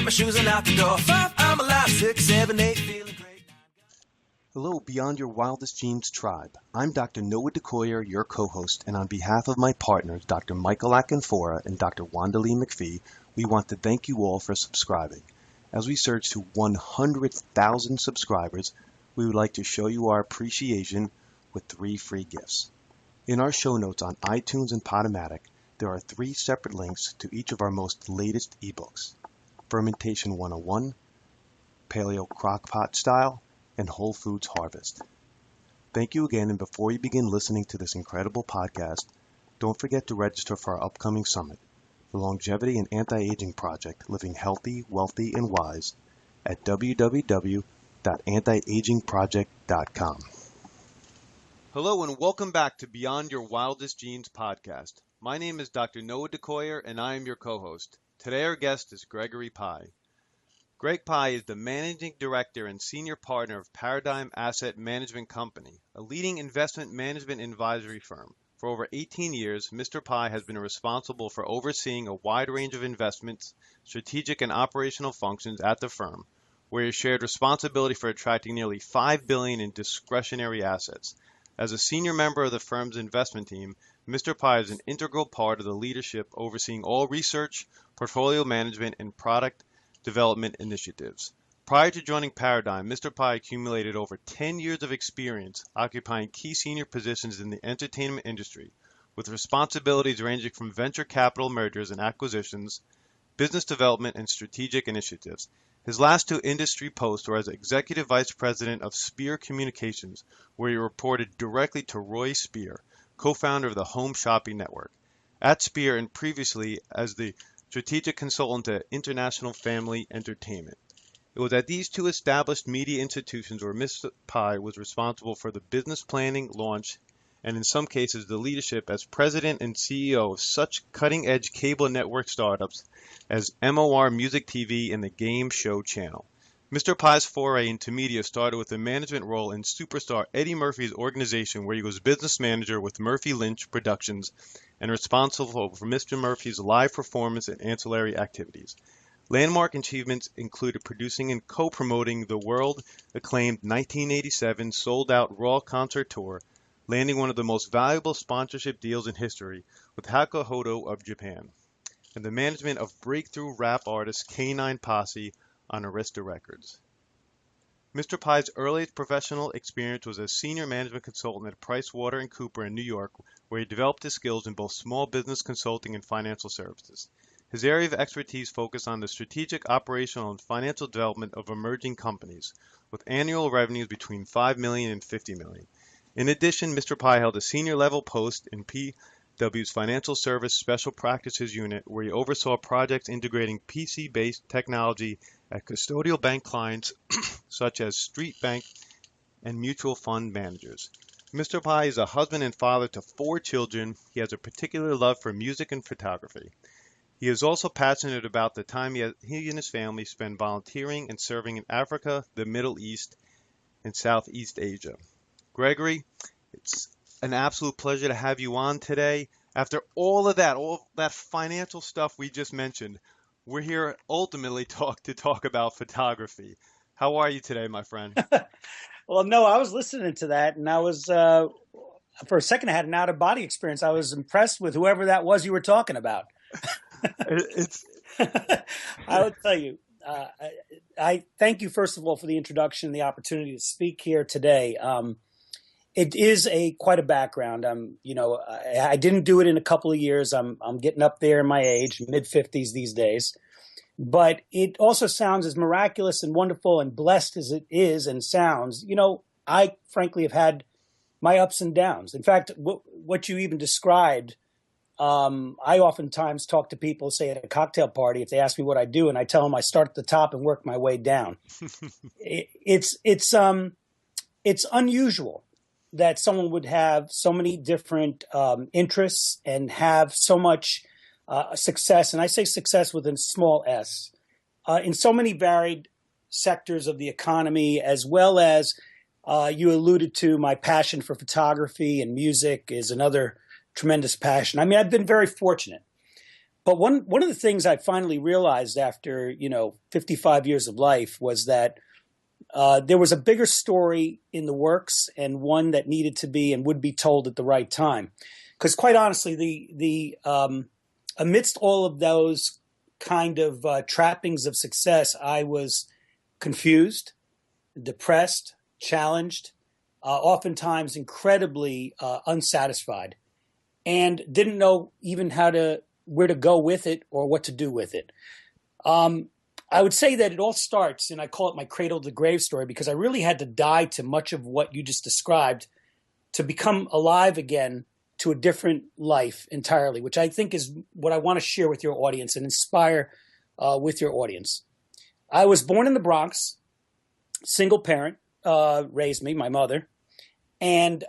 my shoes and out the door. 5, I'm alive. 6, 7, 8, feeling great. Hello, Beyond Your Wildest Dreams tribe. I'm Dr. Noah DeCoyer, your co-host, and on behalf of my partners, Dr. Michael Akinfora and Dr. Wanda Lee McPhee, we want to thank you all for subscribing. As we surge to 100,000 subscribers, we would like to show you our appreciation with 3 free gifts. In our show notes on iTunes and Podomatic, there are 3 separate links to each of our most latest ebooks: Fermentation 101, Paleo Crockpot Style, and Whole Foods Harvest. Thank you again, and before you begin listening to this incredible podcast, don't forget to register for our upcoming summit, the Longevity and Anti-Aging Project, Living Healthy, Wealthy, and Wise, at www.antiagingproject.com. Hello and welcome back to Beyond Your Wildest Dreams podcast. My name is Dr. Noah DeCoyer and I am your co-host. Today our guest is Gregory Pye. Greg Pye is the Managing Director and Senior Partner of Paradigm Asset Management Company, a leading investment management advisory firm. For over 18 years, Mr. Pye has been responsible for overseeing a wide range of investments, strategic and operational functions at the firm, where he shared responsibility for attracting nearly $5 billion in discretionary assets. As a senior member of the firm's investment team, Mr. Pye is an integral part of the leadership overseeing all research, portfolio management, and product development initiatives. Prior to joining Paradigm, Mr. Pye accumulated over 10 years of experience occupying key senior positions in the entertainment industry, with responsibilities ranging from venture capital mergers and acquisitions, business development, and strategic initiatives. His last 2 industry posts were as Executive Vice President of Spear Communications, where he reported directly to Roy Spear, co-founder of the Home Shopping Network, at Spear, and previously as the strategic consultant at International Family Entertainment. It was at these 2 established media institutions where Mr. Pye was responsible for the business planning, launch, and in some cases the leadership as president and CEO of such cutting-edge cable network startups as MOR Music TV and the Game Show Channel. Mr. Pye's foray into media started with a management role in superstar Eddie Murphy's organization, where he was business manager with Murphy Lynch Productions and responsible for Mr. Murphy's live performance and ancillary activities. Landmark achievements included producing and co-promoting the world-acclaimed 1987 sold-out Raw concert tour, landing one of the most valuable sponsorship deals in history with Hakuhodo of Japan, and the management of breakthrough rap artist K9 Posse on Arista Records. Mr. Pye's earliest professional experience was as senior management consultant at PricewaterhouseCoopers in New York, where he developed his skills in both small business consulting and financial services. His area of expertise focused on the strategic, operational, and financial development of emerging companies, with annual revenues between $5 million and $50 million. In addition, Mr. Pye held a senior-level post in PW's Financial Service Special Practices Unit, where he oversaw projects integrating PC-based technology at custodial bank clients such as Street Bank and mutual fund managers. Mr. Pye is a husband and father to 4 children. He has a particular love for music and photography. He is also passionate about the time he and his family spend volunteering and serving in Africa, the Middle East, and Southeast Asia. Gregory, it's an absolute pleasure to have you on today. After all that financial stuff we just mentioned, we're here ultimately to talk about photography. How are you today, my friend? Well, no, I was listening to that, and I was, for a second, I had an out-of-body experience. I was impressed with whoever that was you were talking about. I would tell you, I thank you, first of all, for the introduction and the opportunity to speak here today. It is quite a background. I didn't do it in a couple of years. I'm getting up there in my age, mid-50s these days. But it also sounds as miraculous and wonderful and blessed as it is and sounds. I frankly have had my ups and downs. In fact, what you even described, I oftentimes talk to people, say at a cocktail party, if they ask me what I do, and I tell them I start at the top and work my way down. It's unusual that someone would have so many different interests and have so much success, and I say success with a small s, in so many varied sectors of the economy, as well as you alluded to my passion for photography and music is another tremendous passion. I mean, I've been very fortunate. But one of the things I finally realized after 55 years of life was that there was a bigger story in the works, and one that needed to be and would be told at the right time. Because quite honestly, the amidst all of those kind of trappings of success, I was confused, depressed, challenged, oftentimes incredibly unsatisfied, and didn't know even where to go with it or what to do with it. I would say that it all starts, and I call it my cradle to grave story, because I really had to die to much of what you just described to become alive again to a different life entirely, which I think is what I want to share with your audience and inspire with your audience. I was born in the Bronx, single parent, raised me, my mother. And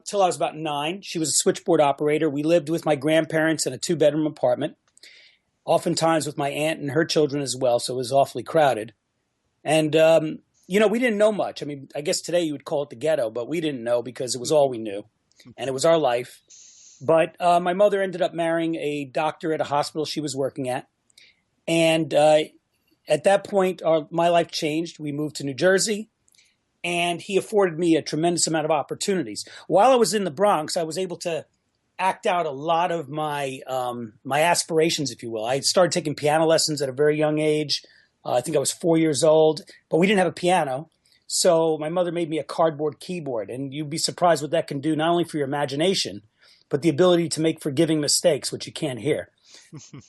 till I was about 9, she was a switchboard operator. We lived with my grandparents in a 2-bedroom apartment, oftentimes with my aunt and her children as well. So it was awfully crowded. And, we didn't know much. I mean, I guess today you would call it the ghetto, but we didn't know because it was all we knew. And it was our life. But my mother ended up marrying a doctor at a hospital she was working at. And at that point, my life changed. We moved to New Jersey. And he afforded me a tremendous amount of opportunities. While I was in the Bronx, I was able to act out a lot of my my aspirations, if you will. I started taking piano lessons at a very young age. I think I was 4 years old, but we didn't have a piano. So my mother made me a cardboard keyboard. And you'd be surprised what that can do, not only for your imagination, but the ability to make forgiving mistakes, which you can't hear.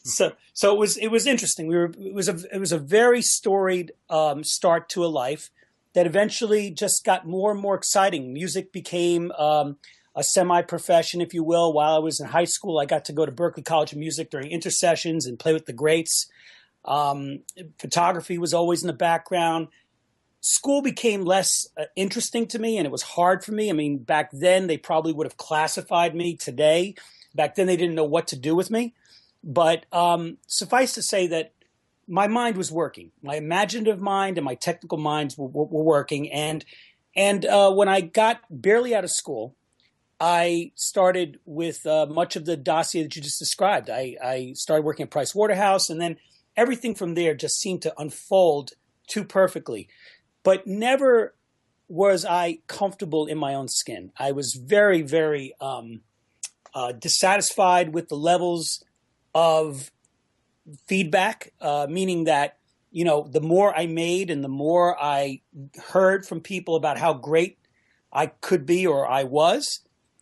So it was interesting. It was a very storied start to a life that eventually just got more and more exciting. Music became a semi-profession, if you will. While I was in high school, I got to go to Berklee College of Music during intersessions and play with the greats. Photography was always in the background. School became less interesting to me, and it was hard for me. I mean, back then, they probably would have classified me today. Back then, they didn't know what to do with me. But suffice to say that my mind was working. My imaginative mind and my technical minds were working. And when I got barely out of school, I started with much of the dossier that you just described. I started working at Price Waterhouse, and then everything from there just seemed to unfold too perfectly. But never was I comfortable in my own skin. I was very, very dissatisfied with the levels of feedback, meaning that, the more I made and the more I heard from people about how great I could be or I was,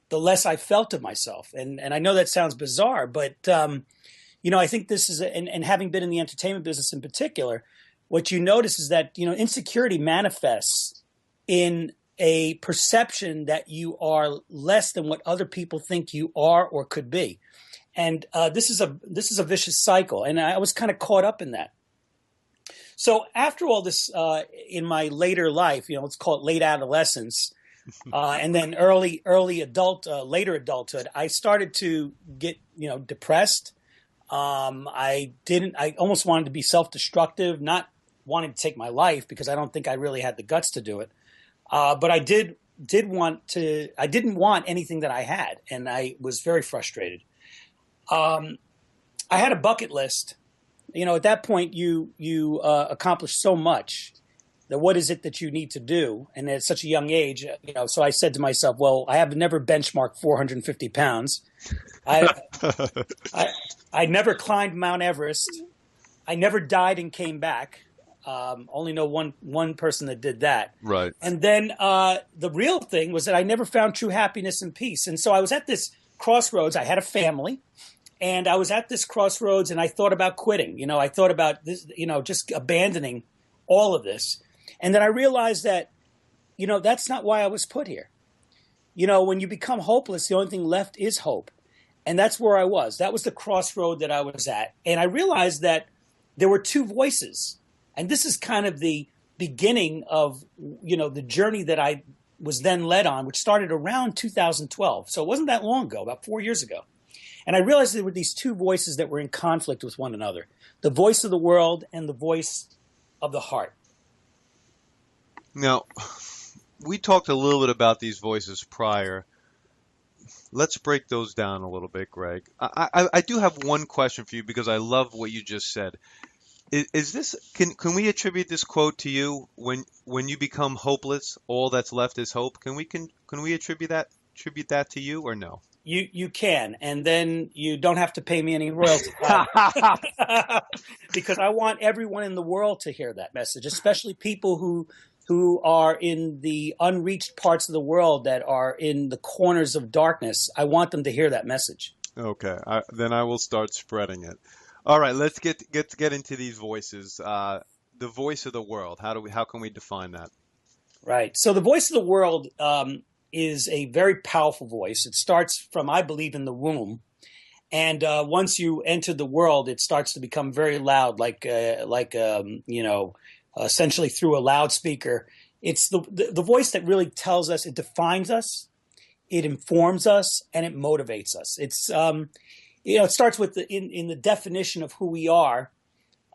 the less I felt of myself. And I know that sounds bizarre, but, I think this is, and having been in the entertainment business in particular, what you notice is that, insecurity manifests in a perception that you are less than what other people think you are or could be. And this is a vicious cycle. And I was kind of caught up in that. So after all this, in my later life, let's call it late adolescence, and then later adulthood, I started to get, depressed. I almost wanted to be self-destructive, not wanting to take my life because I don't think I really had the guts to do it. But I didn't want anything that I had, and I was very frustrated. I had a bucket list. At that point, you accomplish so much. That what is it that you need to do? And at such a young age, so I said to myself, well, I have never benchmarked 450 pounds. I never climbed Mount Everest. I never died and came back. Only know one person that did that. Right. And then the real thing was that I never found true happiness and peace. And so I was at this crossroads. I had a family. And I was at this crossroads, and I thought about quitting. I thought about this, just abandoning all of this. And then I realized that, that's not why I was put here. When you become hopeless, the only thing left is hope. And that's where I was. That was the crossroad that I was at. And I realized that there were two voices. And this is kind of the beginning of, the journey that I was then led on, which started around 2012. So it wasn't that long ago, about 4 years ago. And I realized there were these two voices that were in conflict with one another, the voice of the world and the voice of the heart. Now, we talked a little bit about these voices prior, let's break those down a little bit, Greg. I do have one question for you because I love what you just said. Is this can we attribute this quote to you when you become hopeless, all that's left is hope? Can we attribute that to you or no? You can, and then you don't have to pay me any royalties because I want everyone in the world to hear that message, especially people who are in the unreached parts of the world that are in the corners of darkness. I want them to hear that message. Okay, then I will start spreading it. All right, let's get into these voices. The voice of the world. How can we define that? Right. So the voice of the world is a very powerful voice. It starts from, I believe, in the womb, and once you enter the world, it starts to become very loud, essentially through a loudspeaker. It's the voice that really tells us, it defines us, it informs us, and it motivates us. It's it starts with in the definition of who we are.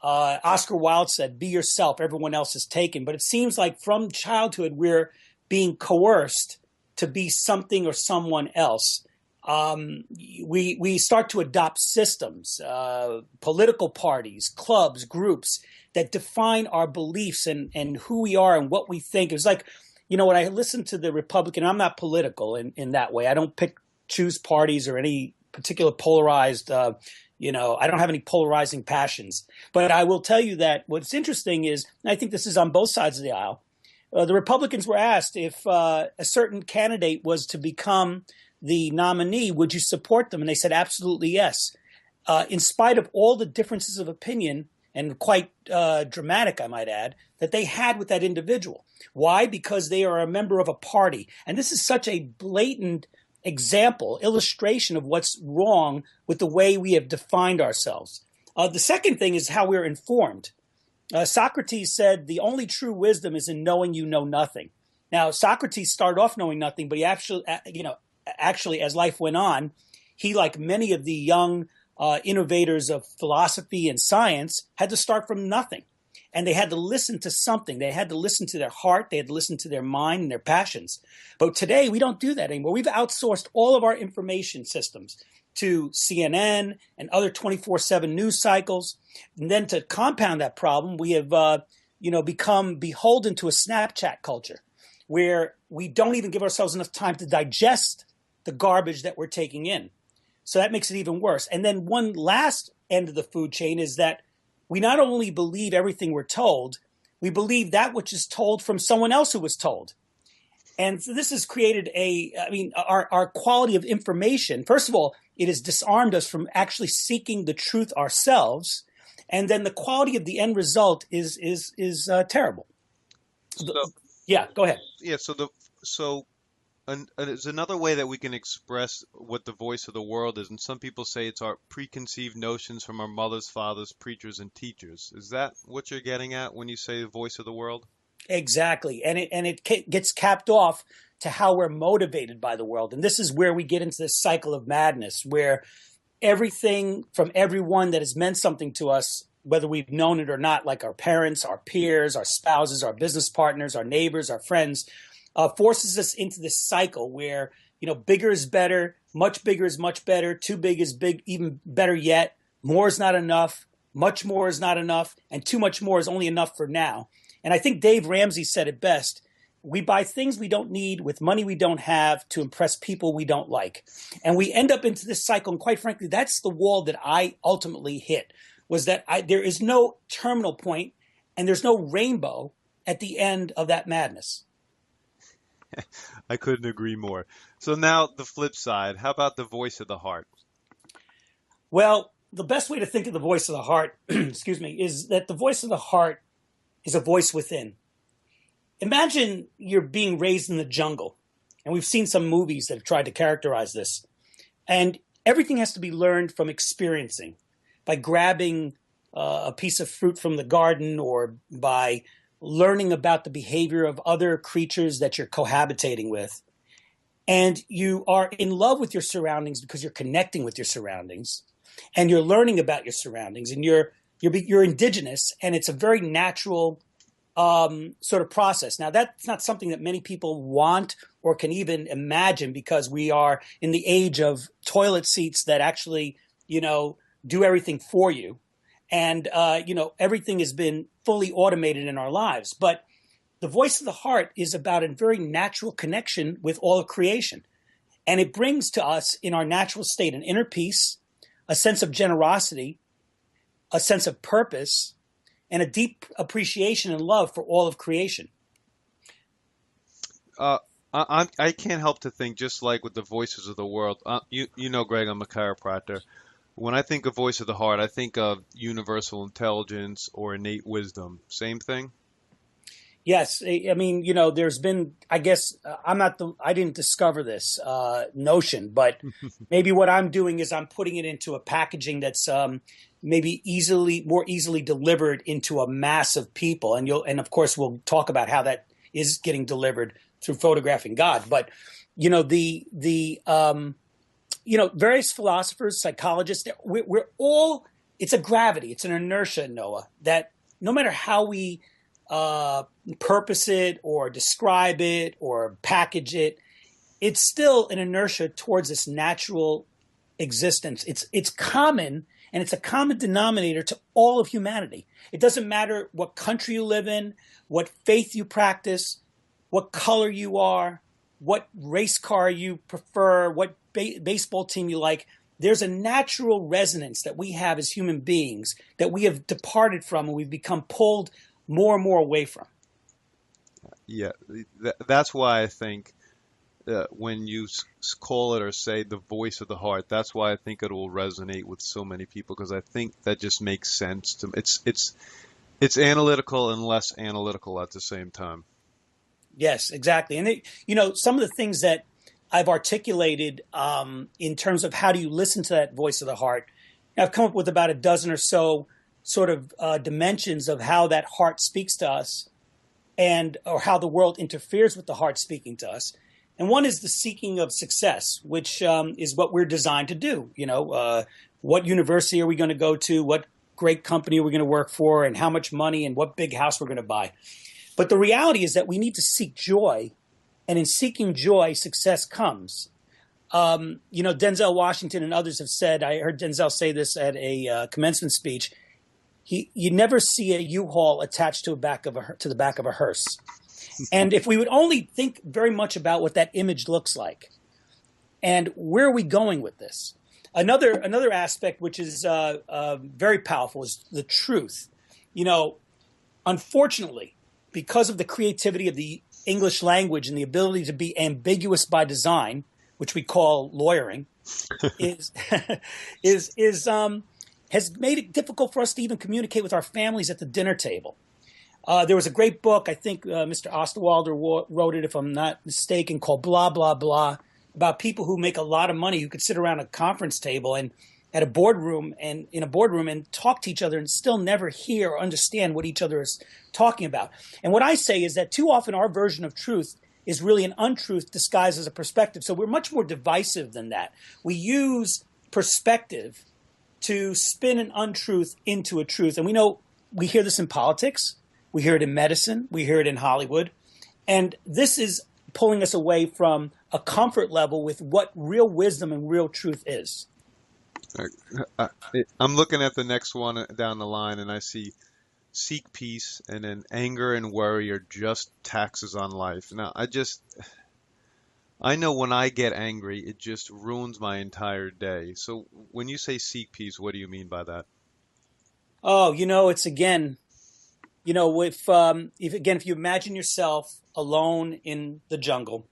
Oscar Wilde said, "Be yourself. Everyone else is taken." But it seems like from childhood we're being coerced to be something or someone else. We start to adopt systems, political parties, clubs, groups that define our beliefs and who we are and what we think. It was like, when I listen to the Republican, I'm not political in that way. I don't choose parties or any particular polarized, I don't have any polarizing passions. But I will tell you that what's interesting is, and I think this is on both sides of the aisle, the Republicans were asked if a certain candidate was to become the nominee, would you support them? And they said, absolutely yes. In spite of all the differences of opinion, and quite dramatic, I might add, that they had with that individual. Why? Because they are a member of a party. And this is such a blatant illustration of what's wrong with the way we have defined ourselves. The second thing is how we're informed. Socrates said the only true wisdom is in knowing you know nothing. Now, Socrates started off knowing nothing, but he actually, as life went on, he, like many of the young innovators of philosophy and science, had to start from nothing. And they had to listen to something. They had to listen to their heart. They had to listen to their mind and their passions. But today, we don't do that anymore. We've outsourced all of our information systems to CNN and other 24/7 news cycles. And then to compound that problem, we have become beholden to a Snapchat culture where we don't even give ourselves enough time to digest the garbage that we're taking in. So that makes it even worse. And then one last end of the food chain is that we not only believe everything we're told, we believe that which is told from someone else who was told. And so this has created our quality of information. First of all, it has disarmed us from actually seeking the truth ourselves. And then the quality of the end result is terrible. Yeah, go ahead. Yeah, and there's another way that we can express what the voice of the world is, and some people say it's our preconceived notions from our mothers, fathers, preachers, and teachers. Is that what you're getting at when you say the voice of the world? Exactly, and it gets capped off to how we're motivated by the world, and this is where we get into this cycle of madness, where everything from everyone that has meant something to us, whether we've known it or not, like our parents, our peers, our spouses, our business partners, our neighbors, our friends, forces us into this cycle where, bigger is better, much bigger is much better, too big is big, even better yet, more is not enough, much more is not enough, and too much more is only enough for now. And I think Dave Ramsey said it best. We buy things we don't need with money we don't have to impress people we don't like. And we end up into this cycle. And quite frankly, that's the wall that I ultimately hit, was that there is no terminal point and there's no rainbow at the end of that madness. I couldn't agree more. So now the flip side, how about the voice of the heart? Well, the best way to think of the voice of the heart, excuse me, is that the voice of the heart is a voice within. Imagine you're being raised in the jungle, and we've seen some movies that have tried to characterize this, and everything has to be learned from experiencing, by grabbing a piece of fruit from the garden or by learning about the behavior of other creatures that you're cohabitating with. And you are in love with your surroundings because you're connecting with your surroundings and you're learning about your surroundings and you're indigenous, and it's a very natural sort of process. Now, that's not something that many people want or can even imagine, because we are in the age of toilet seats that actually, do everything for you. And, everything has been fully automated in our lives. But the voice of the heart is about a very natural connection with all of creation. And it brings to us in our natural state an inner peace, a sense of generosity, a sense of purpose, and a deep appreciation and love for all of creation. I can't help to think, just like with the voices of the world. Greg, I'm a chiropractor. When I think of voice of the heart, I think of universal intelligence or innate wisdom. Same thing? Yes. I mean, there's been, I guess, I didn't discover this notion, but maybe what I'm doing is I'm putting it into a packaging that's maybe more easily delivered into a mass of people. And of course, we'll talk about how that is getting delivered through photographing God. But, various philosophers, psychologists, we're all, it's a gravity, it's an inertia, Noah, that no matter how we purpose it or describe it or package it, it's still an inertia towards this natural existence. It's common, and it's a common denominator to all of humanity. It doesn't matter what country you live in, what faith you practice, what color you are, what race car you prefer, what baseball team you like. There's a natural resonance that we have as human beings that we have departed from and we've become pulled more and more away from. Yeah, that's why I think when you call it or say the voice of the heart, that's why I think it will resonate with so many people, because I think that just makes sense to me. It's analytical and less analytical at the same time. Yes, exactly. And some of the things that I've articulated in terms of how do you listen to that voice of the heart, I've come up with about a dozen or so sort of dimensions of how that heart speaks to us, or how the world interferes with the heart speaking to us. And one is the seeking of success, which is what we're designed to do. What university are we going to go to? What great company are we going to work for? And how much money and what big house we're going to buy? But the reality is that we need to seek joy. And in seeking joy, success comes. Denzel Washington and others have said, I heard Denzel say this at a commencement speech, you never see a U-Haul attached to the back of a hearse. And if we would only think very much about what that image looks like, and where are we going with this? Another aspect which is very powerful is the truth. Unfortunately, because of the creativity of the English language and the ability to be ambiguous by design, which we call lawyering, has made it difficult for us to even communicate with our families at the dinner table. There was a great book, I think Mr. Osterwalder wrote it, if I'm not mistaken, called Blah, Blah, Blah, about people who make a lot of money who could sit around a conference table and at a boardroom and in a boardroom and talk to each other and still never hear or understand what each other is talking about. And what I say is that too often our version of truth is really an untruth disguised as a perspective. So we're much more divisive than that. We use perspective to spin an untruth into a truth. And we hear this in politics. We hear it in medicine. We hear it in Hollywood. And this is pulling us away from a comfort level with what real wisdom and real truth is. I'm looking at the next one down the line, and I see seek peace, and then anger and worry are just taxes on life. Now, I know when I get angry, it just ruins my entire day. So when you say seek peace, what do you mean by that? Oh, it's again, if you imagine yourself alone in the jungle,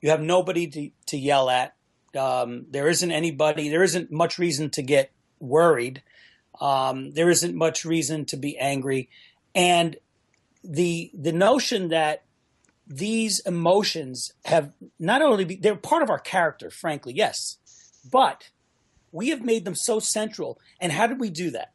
you have nobody to yell at. There isn't much reason to get worried. There isn't much reason to be angry. And the notion that these emotions have they're part of our character, frankly, yes, but we have made them so central. And how did we do that?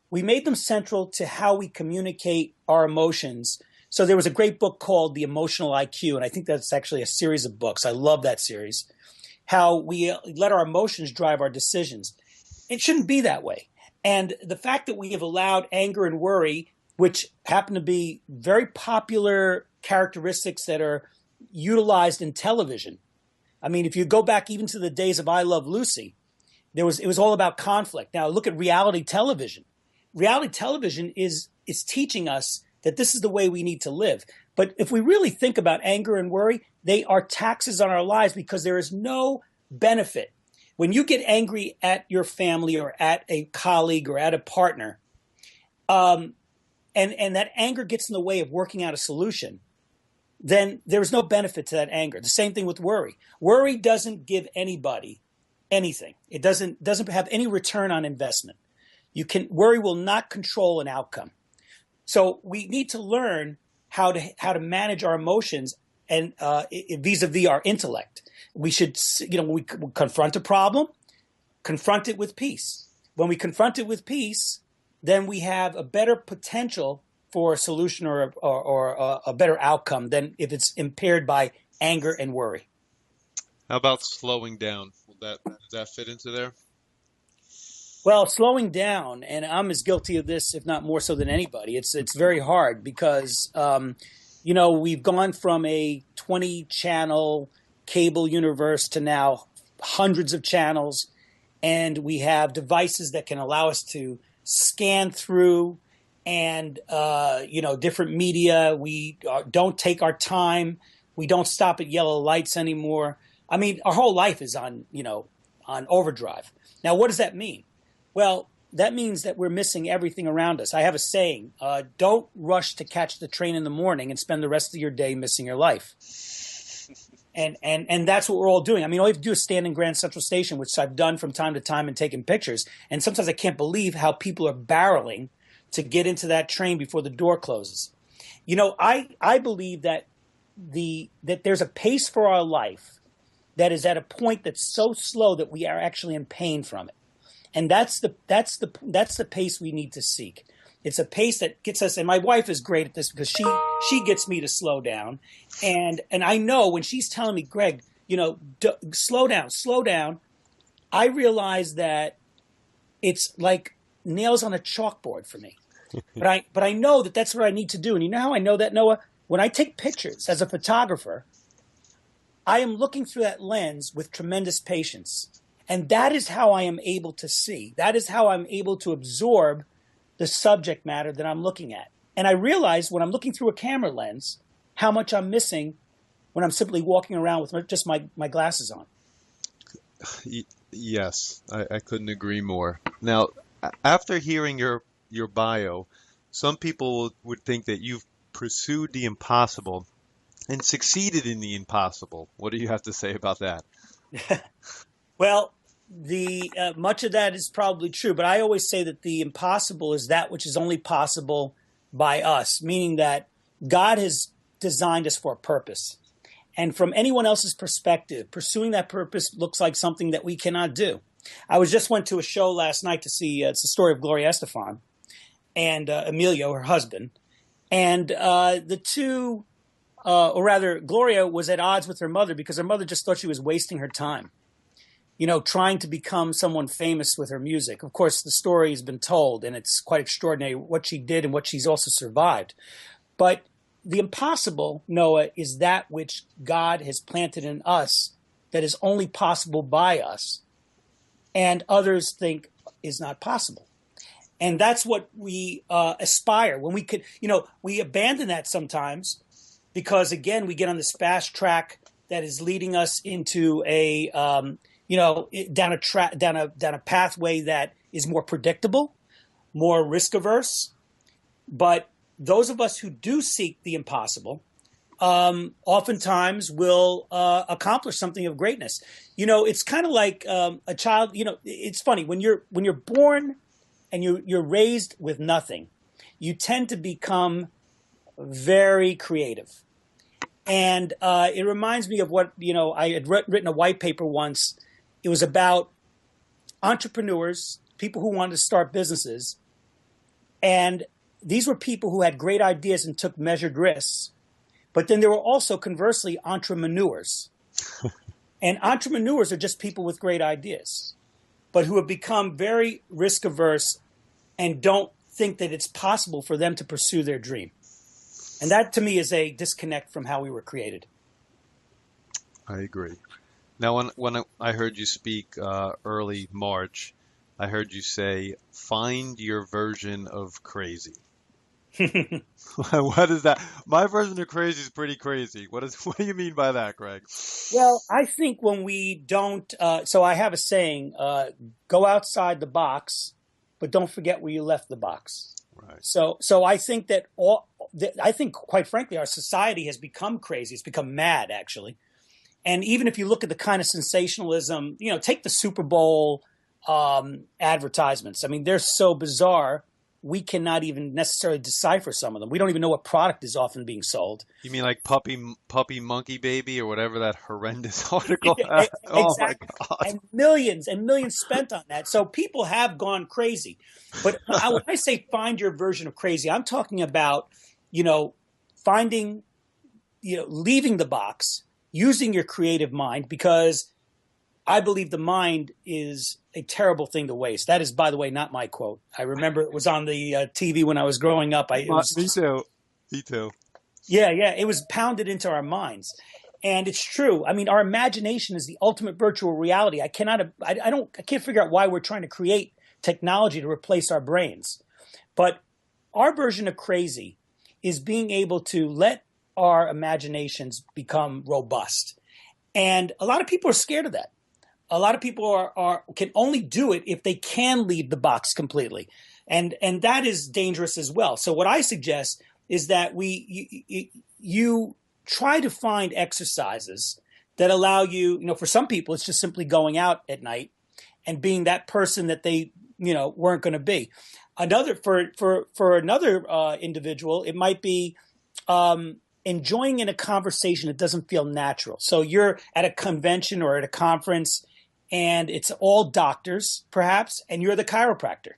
We made them central to how we communicate our emotions. So there was a great book called The Emotional IQ, and I think that's actually a series of books. I love that series. How we let our emotions drive our decisions. It shouldn't be that way. And the fact that we have allowed anger and worry which happen to be very popular characteristics that are utilized in television. I mean, if you go back even to the days of I Love Lucy, it was all about conflict. Now look at reality television. Reality television is teaching us that this is the way we need to live. But if we really think about anger and worry, they are taxes on our lives because there is no benefit. When you get angry at your family or at a colleague or at a partner, and that anger gets in the way of working out a solution, then there's no benefit to that anger. The same thing with worry. Worry doesn't give anybody anything. It doesn't have any return on investment. Worry will not control an outcome. So we need to learn how to manage our emotions and vis-a-vis our intellect. We should, we confront a problem, confront it with peace. When we confront it with peace, then we have a better potential for a solution or a better outcome than if it's impaired by anger and worry. How about slowing down? Does that fit into there? Well, slowing down, and I'm as guilty of this, if not more so than anybody. It's very hard because, we've gone from a 20-channel cable universe to now hundreds of channels, and we have devices that can allow us to scan through and, different media. We don't take our time. We don't stop at yellow lights anymore. I mean, our whole life is on overdrive. Now, what does that mean? Well, that means that we're missing everything around us. I have a saying, don't rush to catch the train in the morning and spend the rest of your day missing your life. And that's what we're all doing. I mean, all you have to do is stand in Grand Central Station, which I've done from time to time and taken pictures. And sometimes I can't believe how people are barreling to get into that train before the door closes. I believe that there's a pace for our life that is at a point that's so slow that we are actually in pain from it. And that's the pace we need to seek. It's a pace that gets us, and my wife is great at this because she gets me to slow down. And I know when she's telling me, Greg, slow down, I realize that it's like nails on a chalkboard for me. But I know that that's what I need to do. And you know how I know that, Noah? When I take pictures as a photographer, I am looking through that lens with tremendous patience. And that is how I am able to see. That is how I'm able to absorb the subject matter that I'm looking at. And I realize when I'm looking through a camera lens, how much I'm missing when I'm simply walking around with just my glasses on. Yes, I couldn't agree more. Now, after hearing your bio, some people would think that you've pursued the impossible and succeeded in the impossible. What do you have to say about that? Well, much of that is probably true, but I always say that the impossible is that which is only possible by us, meaning that God has designed us for a purpose. And from anyone else's perspective, pursuing that purpose looks like something that we cannot do. I went to a show last night to see, it's the story of Gloria Estefan and Emilio, her husband. And the two, or rather, Gloria was at odds with her mother because her mother just thought she was wasting her time, trying to become someone famous with her music. Of course, the story has been told, and it's quite extraordinary what she did and what she's also survived. But the impossible, Noah, is that which God has planted in us that is only possible by us, and others think is not possible. And that's what we aspire. When we could, we abandon that sometimes because, again, we get on this fast track that is leading us into a down a pathway that is more predictable, more risk averse. But those of us who do seek the impossible, oftentimes will accomplish something of greatness. It's kind of like a child. It's funny when you're born and you're raised with nothing, you tend to become very creative. And it reminds me of what I had written a white paper once. It was about entrepreneurs, people who wanted to start businesses. And these were people who had great ideas and took measured risks. But then there were also, conversely, entrepreneurs. And entrepreneurs are just people with great ideas, but who have become very risk averse and don't think that it's possible for them to pursue their dream. And that to me is a disconnect from how we were created. I agree. Now, when I heard you speak early March, I heard you say, "Find your version of crazy." What is that? My version of crazy is pretty crazy. What do you mean by that, Greg? Well, I think when we don't, so I have a saying, go outside the box, but don't forget where you left the box. Right. So I think that I think, quite frankly, our society has become crazy. It's become mad, actually. And even if you look at the kind of sensationalism, take the Super Bowl advertisements. I mean, they're so bizarre. We cannot even necessarily decipher some of them. We don't even know what product is often being sold. You mean like puppy monkey baby or whatever that horrendous article? Exactly. Oh my God. And millions spent on that. So people have gone crazy. But when I say find your version of crazy, I'm talking about, finding, leaving the box, using your creative mind, because I believe the mind is a terrible thing to waste. That is, by the way, not my quote. I remember it was on the TV when I was growing up. Me too. Me too. Yeah. It was pounded into our minds. And it's true. I mean, our imagination is the ultimate virtual reality. I can't figure out why we're trying to create technology to replace our brains. But our version of crazy is being able to let our imaginations become robust. And a lot of people are scared of that. A lot of people can only do it if they can leave the box completely. And that is dangerous as well. So what I suggest is that you try to find exercises that allow you, for some people, it's just simply going out at night and being that person that they, weren't going to be. For another individual, it might be enjoying in a conversation that doesn't feel natural. So you're at a convention or at a conference, and it's all doctors, perhaps, and you're the chiropractor.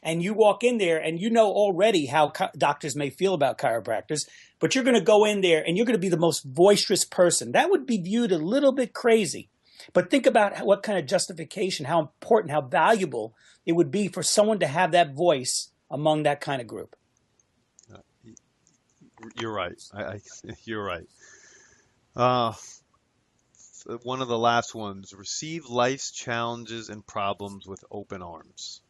And you walk in there, and you know already how doctors may feel about chiropractors, but you're going to go in there, and you're going to be the most boisterous person. That would be viewed a little bit crazy. But think about what kind of justification, how important, how valuable it would be for someone to have that voice among that kind of group. You're right. You're right. One of the last ones, receive life's challenges and problems with open arms.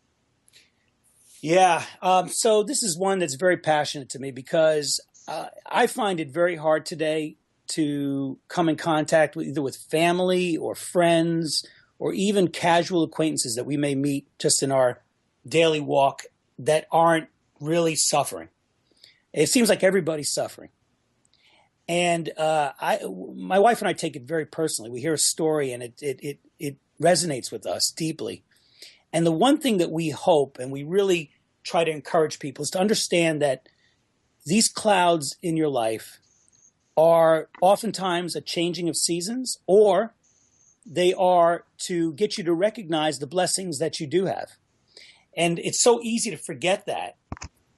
Yeah. So this is one that's very passionate to me because I find it very hard today to come in contact with either with family or friends or even casual acquaintances that we may meet just in our daily walk that aren't really suffering. It seems like everybody's suffering. And my wife and I take it very personally. We hear a story and it resonates with us deeply. And the one thing that we hope and we really try to encourage people is to understand that these clouds in your life are oftentimes a changing of seasons, or they are to get you to recognize the blessings that you do have. And it's so easy to forget that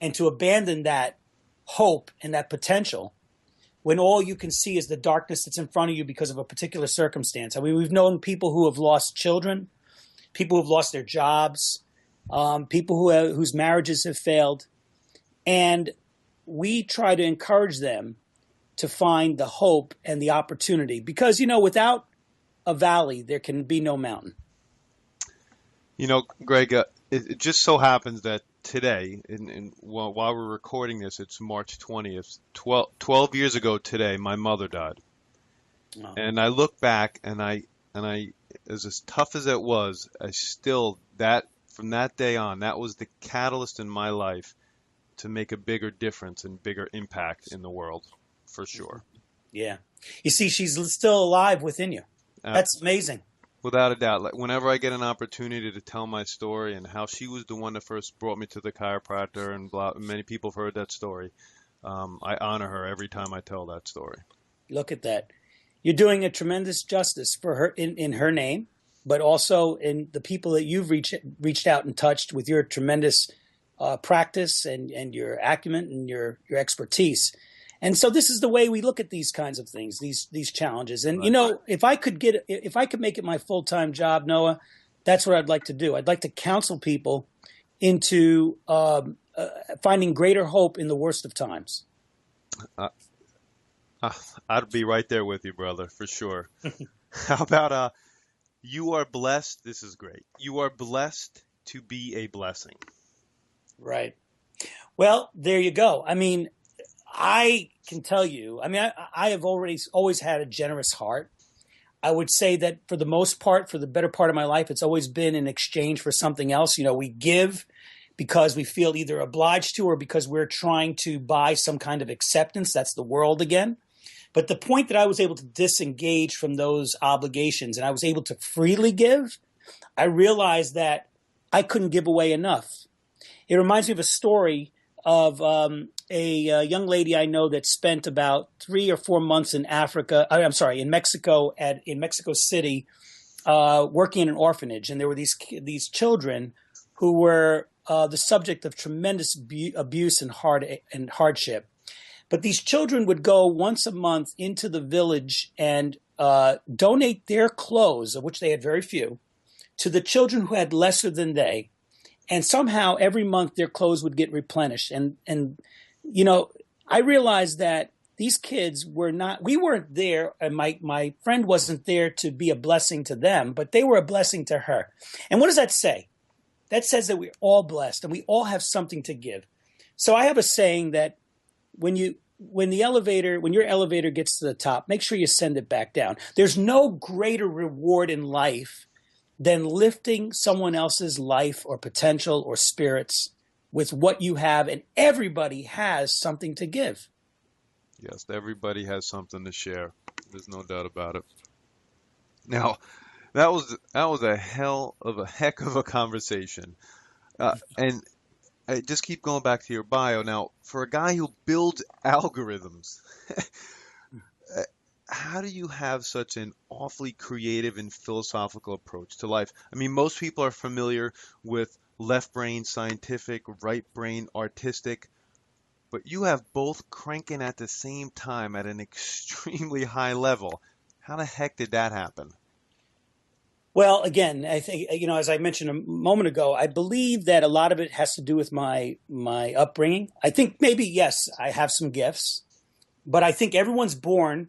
and to abandon that hope and that potential when all you can see is the darkness that's in front of you because of a particular circumstance. I mean, we've known people who have lost children, people who have lost their jobs, people whose marriages have failed. And we try to encourage them to find the hope and the opportunity because, without a valley, there can be no mountain. Greg, it just so happens that today, while we're recording this, it's March 20th. 12 years ago today, my mother died. Oh. And I look back and I, as tough as it was, from that day on, that was the catalyst in my life to make a bigger difference and bigger impact in the world, for sure. Yeah. You see, she's still alive within you. That's amazing. Without a doubt. Like whenever I get an opportunity to tell my story and how she was the one that first brought me to the chiropractor, and many people have heard that story, I honor her every time I tell that story. Look at that. You're doing a tremendous justice for her in her name, but also in the people that you've reached out and touched with your tremendous practice and your acumen and your expertise. And so this is the way we look at these kinds of things, these challenges. And, right. if I could make it my full-time job, Noah, that's what I'd like to do. I'd like to counsel people into finding greater hope in the worst of times. Uh, I'd be right there with you, brother, for sure. How about you are blessed? This is great. You are blessed to be a blessing. Right. Well, there you go. I mean, I can tell you, I mean, I have always had a generous heart. I would say that for the most part, for the better part of my life, it's always been in exchange for something else. You know, we give because we feel either obliged to or because we're trying to buy some kind of acceptance. That's the world again. But the point that I was able to disengage from those obligations and I was able to freely give, I realized that I couldn't give away enough. It reminds me of a story of a young lady I know that spent about 3 or 4 months in in Mexico, in Mexico City, working in an orphanage. And there were these children who were the subject of tremendous abuse and hardship. But these children would go once a month into the village and donate their clothes, of which they had very few, to the children who had lesser than they. And somehow every month their clothes would get replenished. And you know, I realized that these kids we weren't there, and my friend wasn't there to be a blessing to them, but they were a blessing to her. And what does that say? That says that we're all blessed and we all have something to give. So I have a saying that when your elevator gets to the top, make sure you send it back down. There's no greater reward in life than lifting someone else's life or potential or spirits with what you have, and everybody has something to give. Yes, everybody has something to share. There's no doubt about it. Now, that was a heck of a conversation, and I just keep going back to your bio. Now, for a guy who builds algorithms, how do you have such an awfully creative and philosophical approach to life? I mean, most people are familiar with left brain scientific, right brain artistic, but you have both cranking at the same time at an extremely high level. How the heck did that happen? Well, again, I think, you know, as I mentioned a moment ago, I believe that a lot of it has to do with my upbringing. I think maybe, yes, I have some gifts, but I think everyone's born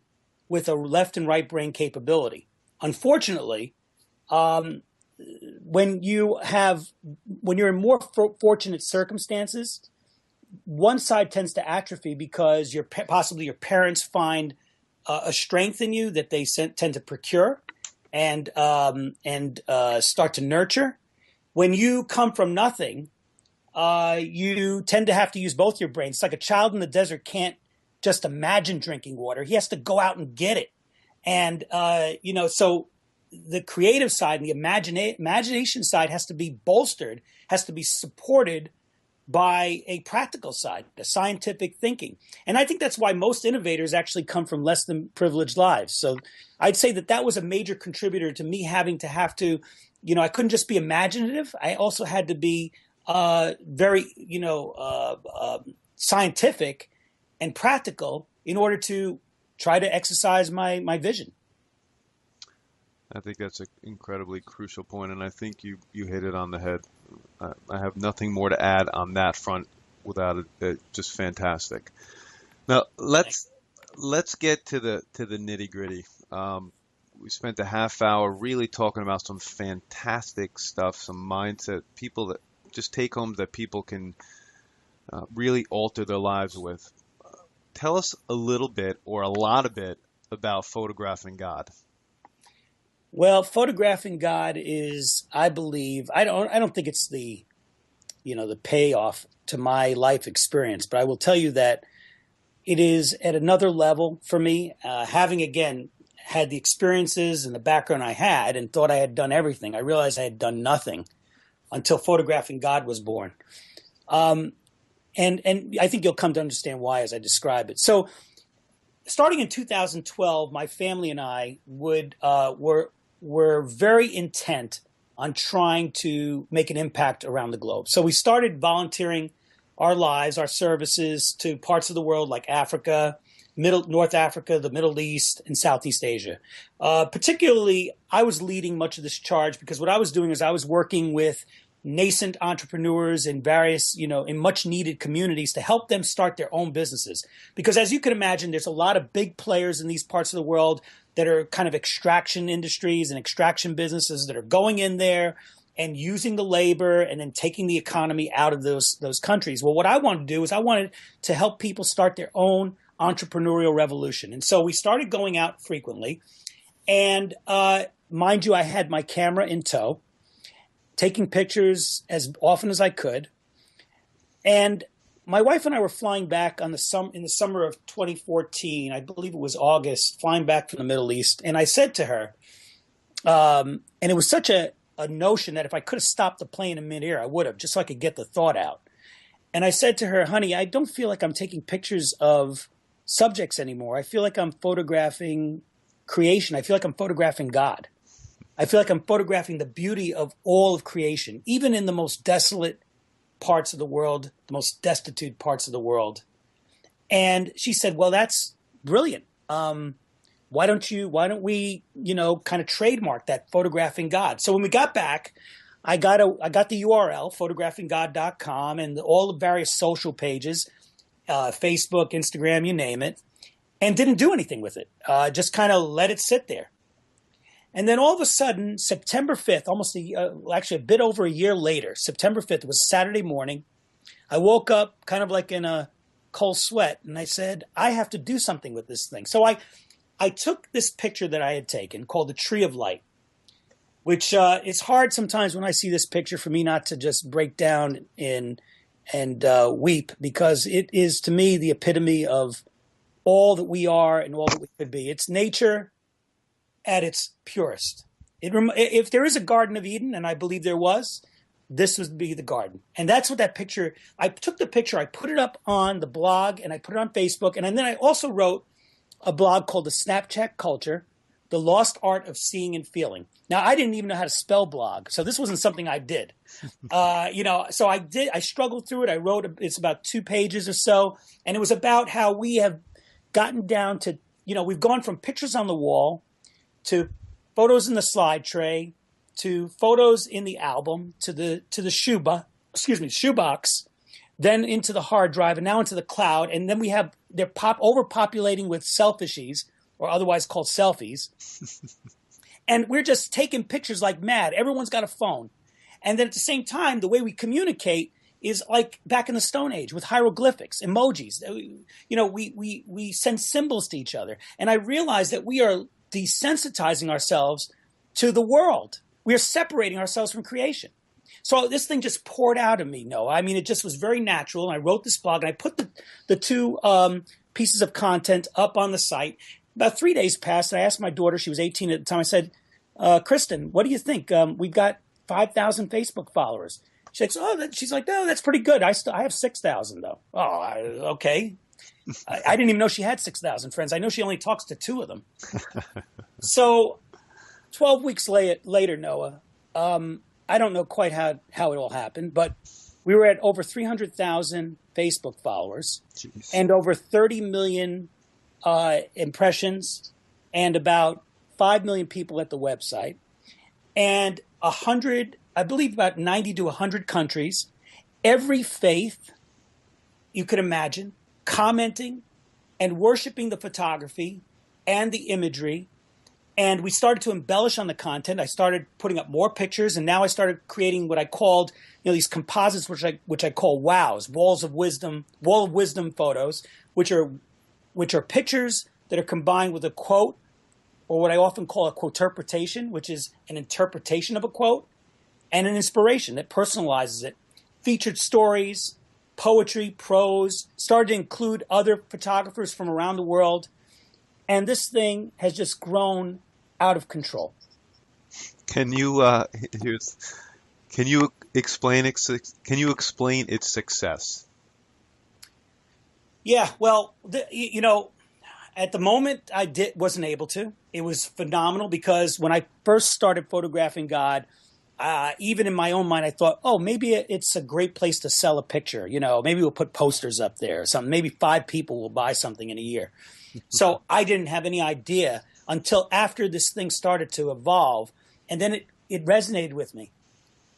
with a left and right brain capability. Unfortunately, when you're in more fortunate circumstances, one side tends to atrophy because possibly your parents find a strength in you that they tend to procure and start to nurture. When you come from nothing, you tend to have to use both your brains. It's like a child in the desert can't just imagine drinking water. He has to go out and get it. And, so the creative side and the imagination side has to be bolstered, has to be supported by a practical side, a scientific thinking. And I think that's why most innovators actually come from less than privileged lives. So I'd say that was a major contributor to me having to I couldn't just be imaginative. I also had to be very, scientific and practical in order to try to exercise my vision. I think that's an incredibly crucial point, and I think you hit it on the head. I have nothing more to add on that front without it. Just fantastic. Now let's get to the nitty gritty. We spent a half hour really talking about some fantastic stuff, some mindset, people that just take homes that people can really alter their lives with. Tell us a little bit or a lot of bit about Photographing God. Well, Photographing God is, I believe, I don't think it's the payoff to my life experience, but I will tell you that it is at another level for me. Having again had the experiences and the background I had and thought I had done everything, I realized I had done nothing until Photographing God was born. And I think you'll come to understand why as I describe it. So, starting in 2012, my family and I were very intent on trying to make an impact around the globe. So we started volunteering our lives, our services to parts of the world like Africa, North Africa, the Middle East, and Southeast Asia. Particularly, I was leading much of this charge because what I was doing is I was working with nascent entrepreneurs in various, in much needed communities to help them start their own businesses. Because as you can imagine, there's a lot of big players in these parts of the world that are kind of extraction industries and extraction businesses that are going in there and using the labor and then taking the economy out of those countries. Well, what I wanted to do is I wanted to help people start their own entrepreneurial revolution. And so we started going out frequently. And mind you, I had my camera in tow, taking pictures as often as I could. And my wife and I were flying back in the summer of 2014. I believe it was August, flying back from the Middle East. And I said to her, and it was such a notion that if I could have stopped the plane in midair, I would have, just so I could get the thought out. And I said to her, honey, I don't feel like I'm taking pictures of subjects anymore. I feel like I'm photographing creation. I feel like I'm photographing God. I feel like I'm photographing the beauty of all of creation, even in the most desolate parts of the world, the most destitute parts of the world. And she said, well, that's brilliant. Why don't we, kind of trademark that, photographing God? So when we got back, I got the URL, photographinggod.com, and all the various social pages, Facebook, Instagram, you name it, and didn't do anything with it. Just kind of let it sit there. And then all of a sudden, September 5th, actually a bit over a year later, September 5th, it was Saturday morning. I woke up kind of like in a cold sweat, and I said, I have to do something with this thing. So I took this picture that I had taken called the Tree of Light, which it's hard sometimes when I see this picture for me not to just break down and weep, because it is, to me, the epitome of all that we are and all that we could be. It's nature at its purest. If there is a Garden of Eden, and I believe there was, this would be the garden. And that's what that picture, I took the picture, I put it up on the blog, and I put it on Facebook, and then I also wrote a blog called The Snapchat Culture, The Lost Art of Seeing and Feeling. Now, I didn't even know how to spell blog, so this wasn't something I did. So I struggled through it. I wrote, it's about 2 pages or so, and it was about how we have gotten down to, we've gone from pictures on the wall to photos in the slide tray, to photos in the album, to the shoebox, then into the hard drive, and now into the cloud. And then they're overpopulating with selfishies, or otherwise called selfies. And we're just taking pictures like mad. Everyone's got a phone. And then at the same time, the way we communicate is like back in the Stone Age with hieroglyphics, emojis. We send symbols to each other. And I realized that we are desensitizing ourselves to the world. We are separating ourselves from creation. So this thing just poured out of me, Noah. I mean, it just was very natural. And I wrote this blog, and I put the 2 pieces of content up on the site. About 3 days passed, and I asked my daughter, she was 18 at the time, I said, Kristen, what do you think? We've got 5,000 Facebook followers. She's like, no, that's pretty good. I have 6,000 though. Oh, okay. I didn't even know she had 6,000 friends. I know she only talks to 2 of them. So 12 weeks later, Noah, I don't know quite how it all happened, but we were at over 300,000 Facebook followers. Jeez. And over 30 million impressions, and about 5 million people at the website, and I believe about 90 to 100 countries, every faith you could imagine, commenting and worshiping the photography and the imagery. And we started to embellish on the content. I started putting up more pictures, and now I started creating what I called, these composites, which I call WOWs, wall of wisdom photos, which are pictures that are combined with a quote, or what I often call a quoterpretation, which is an interpretation of a quote, and an inspiration that personalizes it. Featured stories, poetry, prose, started to include other photographers from around the world. And this thing has just grown out of control. Can you explain its success? Yeah, well, at the moment I wasn't able to. It was phenomenal because when I first started photographing God, even in my own mind, I thought, oh, maybe it's a great place to sell a picture. Maybe we'll put posters up there or something. Maybe 5 people will buy something in a year. So I didn't have any idea until after this thing started to evolve. And then it resonated with me.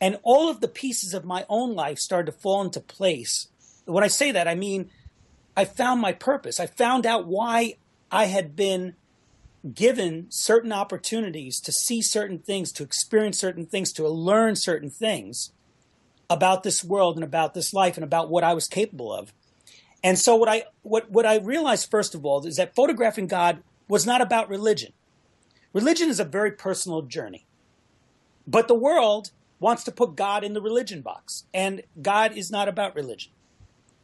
And all of the pieces of my own life started to fall into place. When I say that, I mean, I found my purpose. I found out why I had been given certain opportunities to see certain things, to experience certain things, to learn certain things about this world and about this life and about what I was capable of. And so what I realized, first of all, is that photographing God was not about religion. Religion is a very personal journey. But the world wants to put God in the religion box. And God is not about religion.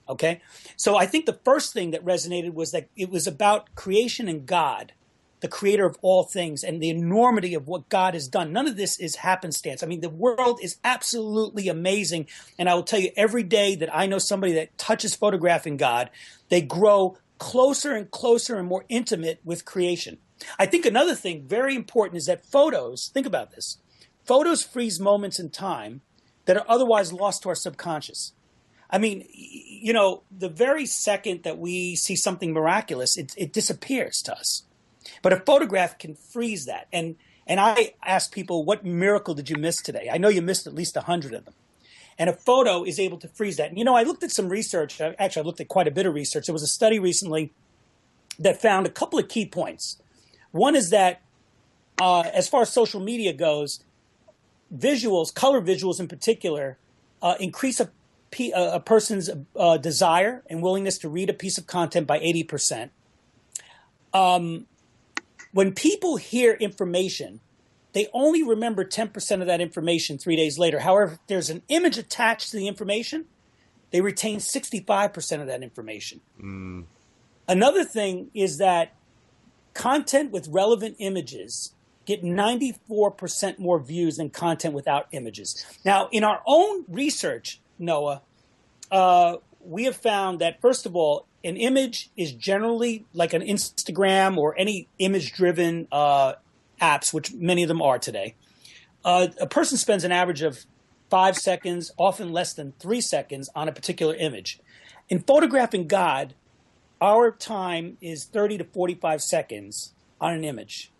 Okay? So I think the first thing that resonated was that it was about creation and God, the creator of all things, and the enormity of what God has done. None of this is happenstance. I mean, the world is absolutely amazing. And I will tell you, every day that I know somebody that touches photographing God, they grow closer and closer and more intimate with creation. I think another thing very important is that photos, think about this, photos freeze moments in time that are otherwise lost to our subconscious. I mean, you know, the very second that we see something miraculous, it disappears to us. But a photograph can freeze that. And I ask people, what miracle did you miss today? I know you missed at least 100 of them. And a photo is able to freeze that. And, you know, I looked at some research. Actually, I looked at quite a bit of research. There was a study recently that found a couple of key points. One is that as far as social media goes, visuals, color visuals in particular, increase a person's desire and willingness to read a piece of content by 80%. When people hear information, they only remember 10% of that information 3 days later. However, if there's an image attached to the information, they retain 65% of that information. Another thing is that content with relevant images get 94% more views than content without images. Now, in our own research, Noah, we have found that, first of all, an image is generally like an Instagram or any image-driven apps, which many of them are today. A person spends an average of 5 seconds, often less than 3 seconds, on a particular image. In photographing God, our time is 30 to 45 seconds on an image.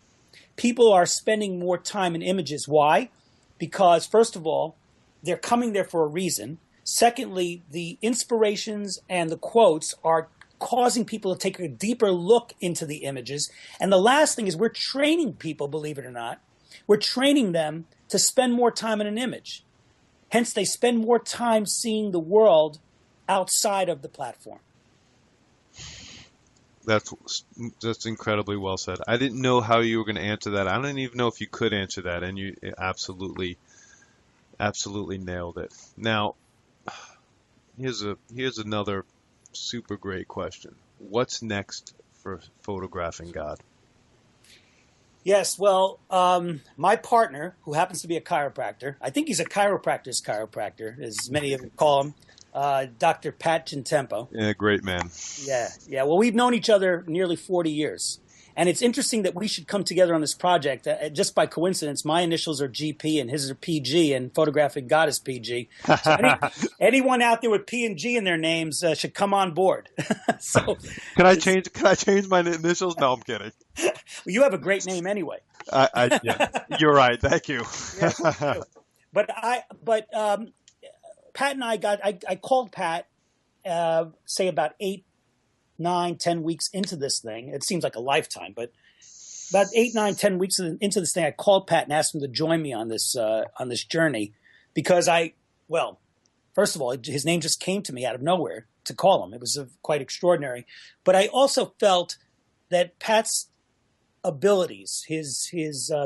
People are spending more time in images. Why? Because, first of all, they're coming there for a reason. Secondly, the inspirations and the quotes are causing people to take a deeper look into the images. And the last thing is we're training people, believe it or not, we're training them to spend more time in an image. Hence, they spend more time seeing the world outside of the platform. That's incredibly well said. I didn't know how you were going to answer that. I don't even know if you could answer that, and you absolutely nailed it. Now, here's another super great question. What's next for photographing God? Yes, well, my partner, who happens to be a chiropractor, I think he's a chiropractor's chiropractor, as many of them call him, Dr. Pat Gentempo. Yeah, great man. Yeah. Well, we've known each other nearly 40 years. And it's interesting that we should come together on this project. Just by coincidence, my initials are GP and his are PG, and photographing God is PG. So anyone out there with P and G in their names should come on board. So, Can I change my initials? No, I'm kidding. Well, you have a great name anyway. Yeah, you're right. Thank you. Yeah, but Pat and I called Pat, say about 8, 9, 10 weeks into this thing. It seems like a lifetime, but about 8, 9, 10 weeks into this thing, I called Pat and asked him to join me on this journey because first of all, his name just came to me out of nowhere to call him. It was quite extraordinary. But I also felt that Pat's abilities, his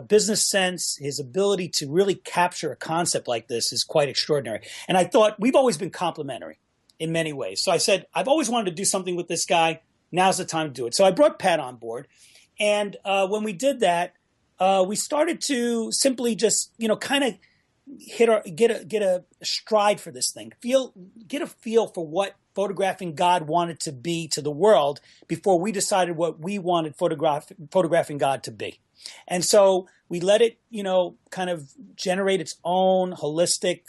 business sense, his ability to really capture a concept like this is quite extraordinary. And I thought we've always been complementary in many ways. So I said, I've always wanted to do something with this guy. Now's the time to do it. So I brought Pat on board. And when we did that, we started to simply just, kind of get a stride for this thing. Get a feel for what photographing God wanted to be to the world before we decided what we wanted photographing God to be. And so we let it, kind of generate its own holistic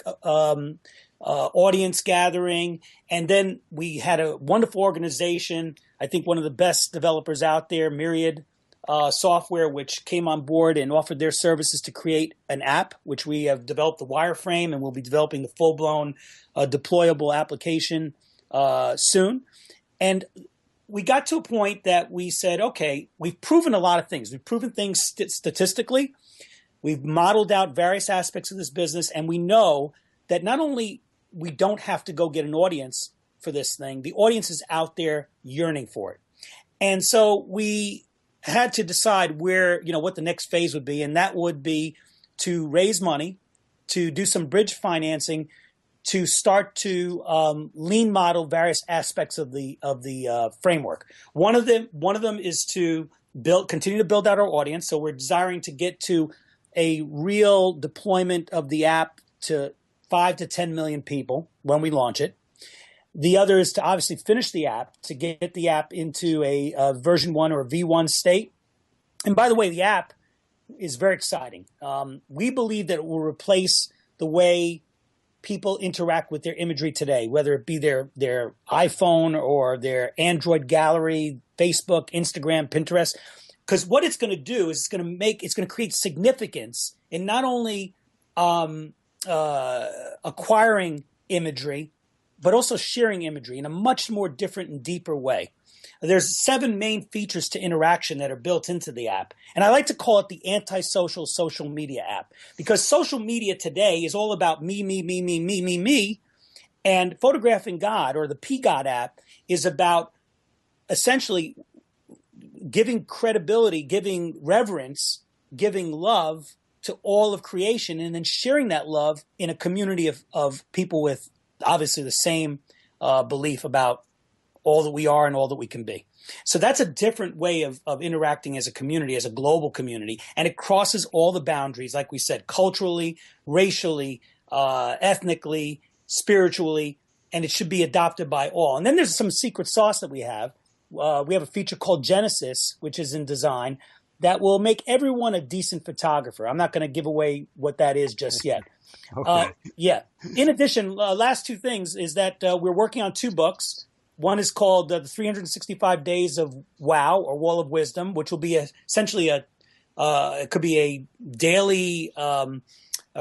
audience gathering. And then we had a wonderful organization. I think one of the best developers out there, Myriad, software which came on board and offered their services to create an app, which we have developed the wireframe, and we'll be developing the full-blown deployable application soon. And we got to a point that we said, okay, we've proven a lot of things. We've proven things statistically. We've modeled out various aspects of this business, and we know that not only we don't have to go get an audience for this thing, the audience is out there yearning for it. And so we had to decide where, what the next phase would be, and that would be to raise money, to do some bridge financing, to start to lean model various aspects of the framework. One of them is to continue to build out our audience. So we're desiring to get to a real deployment of the app to 5 to 10 million people when we launch it. The other is to obviously finish the app, to get the app into a version 1 or a V1 state. And by the way, the app is very exciting. We believe that it will replace the way people interact with their imagery today, whether it be their iPhone or their Android gallery, Facebook, Instagram, Pinterest. Because what it's going to do is it's going to create significance in not only acquiring imagery, but also sharing imagery in a much more different and deeper way. There's 7 main features to interaction that are built into the app. And I like to call it the antisocial social media app, because social media today is all about me, me, me, me, me, me, me. And Photographing God, or the PGOD app, is about essentially giving credibility, giving reverence, giving love to all of creation, and then sharing that love in a community of people with obviously the same belief about all that we are and all that we can be. So that's a different way of interacting as a community, as a global community. And it crosses all the boundaries, like we said, culturally, racially, ethnically, spiritually, and it should be adopted by all. And then there's some secret sauce that we have. We have a feature called Genesis, which is in design, that will make everyone a decent photographer. I'm not going to give away what that is just yet. Okay. Yeah. In addition, last 2 things is that we're working on 2 books. One is called The 365 Days of Wow, or Wall of Wisdom, which will be essentially it could be a daily a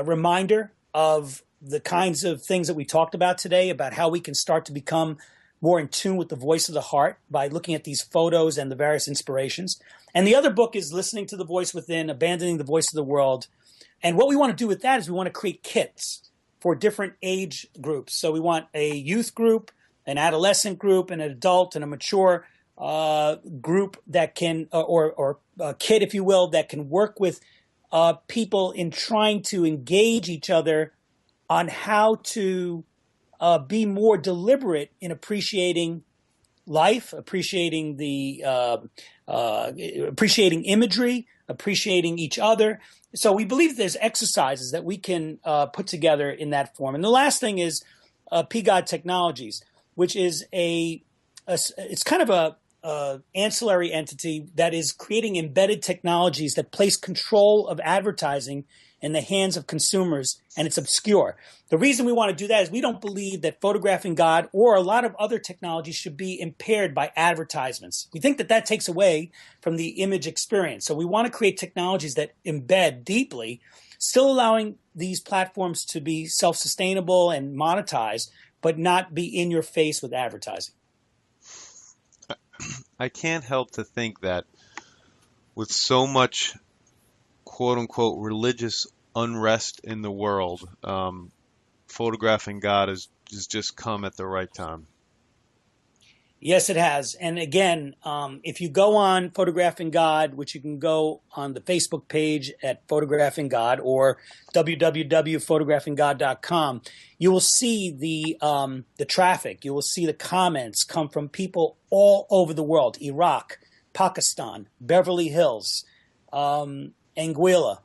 reminder of the kinds of things that we talked about today, about how we can start to become more in tune with the voice of the heart by looking at these photos and the various inspirations. And the other book is Listening to the Voice Within, Abandoning the Voice of the World. And what we want to do with that is we want to create kits for different age groups. So we want a youth group, an adolescent group, an adult, and a mature group that can, or a kid, if you will, that can work with people in trying to engage each other on how to be more deliberate in appreciating life, appreciating appreciating imagery, appreciating each other. So we believe there's exercises that we can put together in that form. And the last thing is PGOD Technologies, which is it's kind of a ancillary entity that is creating embedded technologies that place control of advertising in the hands of consumers, and it's obscure. The reason we want to do that is we don't believe that Photographing God or a lot of other technologies should be impaired by advertisements. We think that takes away from the image experience. So we want to create technologies that embed deeply, still allowing these platforms to be self-sustainable and monetized, but not be in your face with advertising. I can't help to think that with so much quote unquote religious unrest in the world, Photographing God has just come at the right time. Yes, it has. And again, if you go on Photographing God, which you can go on the Facebook page at Photographing God or www.photographinggod.com, you will see the traffic. You will see the comments come from people all over the world: Iraq, Pakistan, Beverly Hills, Anguilla,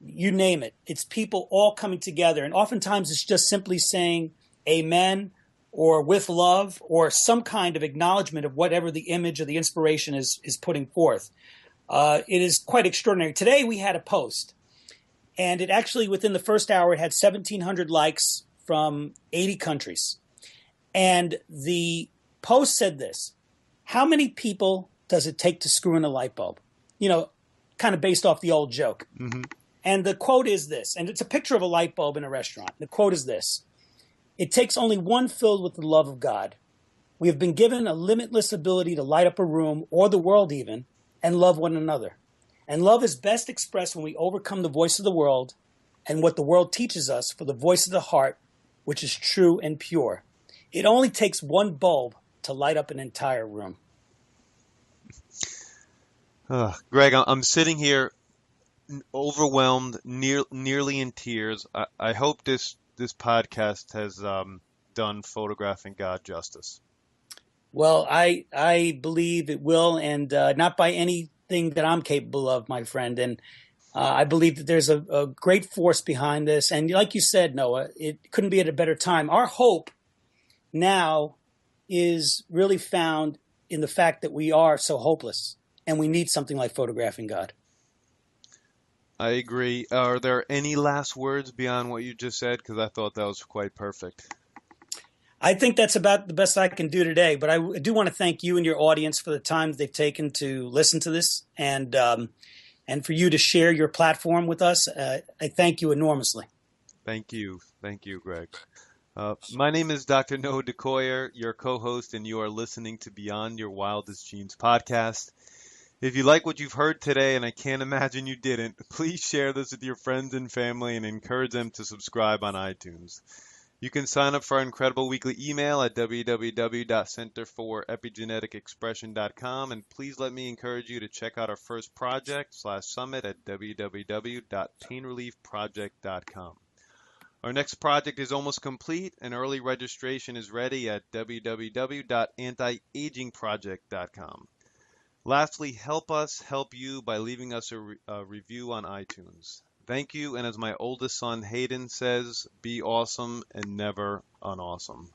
you name it. It's people all coming together. And oftentimes it's just simply saying amen, or with love, or some kind of acknowledgement of whatever the image or the inspiration is putting forth. It is quite extraordinary. Today we had a post, and it actually, within the first hour, it had 1,700 likes from 80 countries. And the post said this: how many people does it take to screw in a light bulb? you know, kind of based off the old joke. Mm-hmm. And the quote is this, and it's a picture of a light bulb in a restaurant. The quote is this: "It takes only one filled with the love of God. We have been given a limitless ability to light up a room or the world even and love one another. And love is best expressed when we overcome the voice of the world and what the world teaches us for the voice of the heart, which is true and pure. It only takes one bulb to light up an entire room." Greg, I'm sitting here overwhelmed, nearly in tears. I hope this podcast has done photographing God justice. Well, I believe it will, and not by anything that I'm capable of, my friend. And I believe that there's a great force behind this. And like you said, Noah, it couldn't be at a better time. Our hope now is really found in the fact that we are so hopeless, and we need something like photographing God. I agree. Are there any last words beyond what you just said? Because I thought that was quite perfect. I think that's about the best I can do today. But I do want to thank you and your audience for the time they've taken to listen to this, and for you to share your platform with us. I thank you enormously. Thank you, Greg. My name is Dr. Noah DeCoyer, your co-host, and you are listening to Beyond Your Wildest Dreams podcast. If you like what you've heard today, and I can't imagine you didn't, please share this with your friends and family and encourage them to subscribe on iTunes. You can sign up for our incredible weekly email at www.centerforepigeneticexpression.com, and please let me encourage you to check out our first project/summit at www.painreliefproject.com. Our next project is almost complete, and early registration is ready at www.antiagingproject.com. Lastly, help us help you by leaving us a review on iTunes. Thank you, and as my oldest son Hayden says, be awesome and never unawesome.